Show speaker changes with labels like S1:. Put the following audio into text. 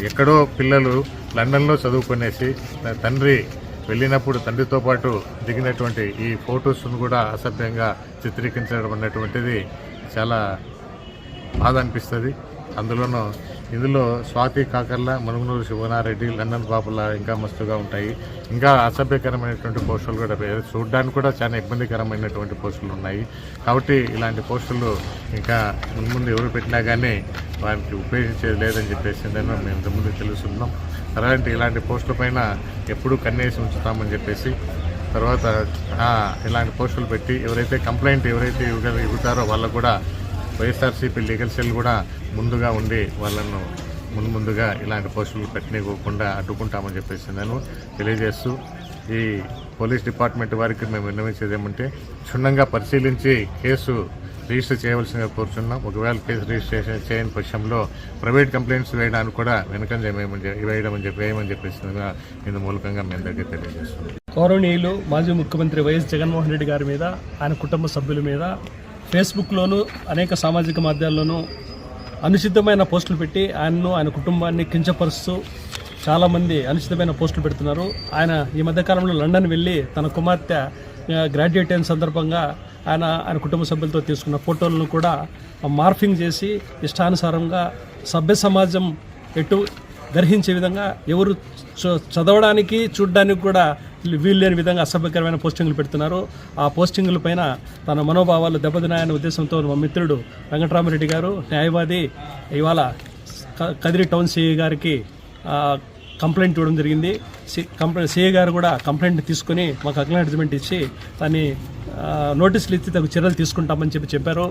S1: ఎక్కడో పిల్లలు లండన్లో చదువుకునేసి తండ్రి వెళ్ళినప్పుడు తండ్రితో పాటు దిగినటువంటి ఈ ఫొటోస్ను కూడా అసభ్యంగా చిత్రీకరించడం అనేటువంటిది చాలా బాధ అనిపిస్తుంది. ఇందులో స్వాతి కాకర్ల, మనుగునూరు శివనారెడ్డి, లండన్ పాపుల ఇంకా మస్తుగా ఉంటాయి. ఇంకా అసభ్యకరమైనటువంటి పోస్టులు కూడా చూడడానికి కూడా చాలా ఇబ్బందికరమైనటువంటి పోస్టులు ఉన్నాయి. కాబట్టి ఇలాంటి పోస్టులు ఇంకా ముందు ఎవరు పెట్టినా కానీ వారికి ఉపయోగించేది లేదని చెప్పేసి మేము ఇంతకుముందు తెలుసుకున్నాం. ఇలాంటి పోస్టుల పైన ఎప్పుడూ కన్నేసి ఉంచుతామని చెప్పేసి తర్వాత ఇలాంటి పోస్టులు పెట్టి ఎవరైతే కంప్లైంట్ ఇవ్వుతారో వాళ్ళకు కూడా వైఎస్ఆర్సీపీ లీగల్ సెల్ కూడా ముందుగా ఉండి వాళ్ళను ముందుగా ఇలాంటి పోస్టులు పెట్టనివ్వకుండా అడ్డుకుంటామని చెప్పేసి నేను తెలియజేస్తూ ఈ పోలీస్ డిపార్ట్మెంట్ వారికి మేము విన్నవించేది ఏమంటే క్షుణ్ణంగా పరిశీలించి కేసు రిజిస్టర్ చేయవలసిందిగా కోరుచున్నాం. ఒకవేళ కేసు రిజిస్ట్రేషన్ చేయని పక్షంలో ప్రైవేట్ కంప్లైంట్స్ వేయడానికి కూడా వెనకంజ వేయమని చెప్పేసి ఇందు మూలకంగా మేము దగ్గర తెలియజేస్తున్నాం.
S2: గౌరవనీయులు మాజీ ముఖ్యమంత్రి వైఎస్ జగన్మోహన్ రెడ్డి గారి మీద, ఆయన కుటుంబ సభ్యుల మీద ఫేస్బుక్లోనూ అనేక సామాజిక మాధ్యమాల్లోనూ అనుచితమైన పోస్టులు పెట్టి ఆయన కుటుంబాన్ని కించపరుస్తూ చాలామంది అనుచితమైన పోస్టులు పెడుతున్నారు. ఆయన ఈ మధ్యకాలంలో లండన్ వెళ్ళి తన కుమార్తె గ్రాడ్యుయేట్ అయిన సందర్భంగా ఆయన కుటుంబ సభ్యులతో తీసుకున్న ఫోటోలను కూడా మార్ఫింగ్ చేసి ఇష్టానుసారంగా సభ్య సమాజం ఎటు గ్రహించే విధంగా ఎవరు చదవడానికి చూడడానికి కూడా వీల్లేని విధంగా అసభ్యకరమైన పోస్టింగ్లు పెడుతున్నారు. ఆ పోస్టింగుల పైన తన మనోభావాలు దెబ్బతినాయనే ఉద్దేశంతో మా మిత్రుడు వెంకటరామరెడ్డి గారు న్యాయవాది ఇవాళ కదిరి టౌన్ సిఐ గారికి కంప్లైంట్ ఇవ్వడం జరిగింది. సిఐ గారు కూడా కంప్లైంట్ తీసుకుని మాకు అక్నాలెడ్జ్మెంట్ ఇచ్చి దాన్ని నోటీసులు ఇచ్చి తగు చర్యలు తీసుకుంటామని చెప్పారు.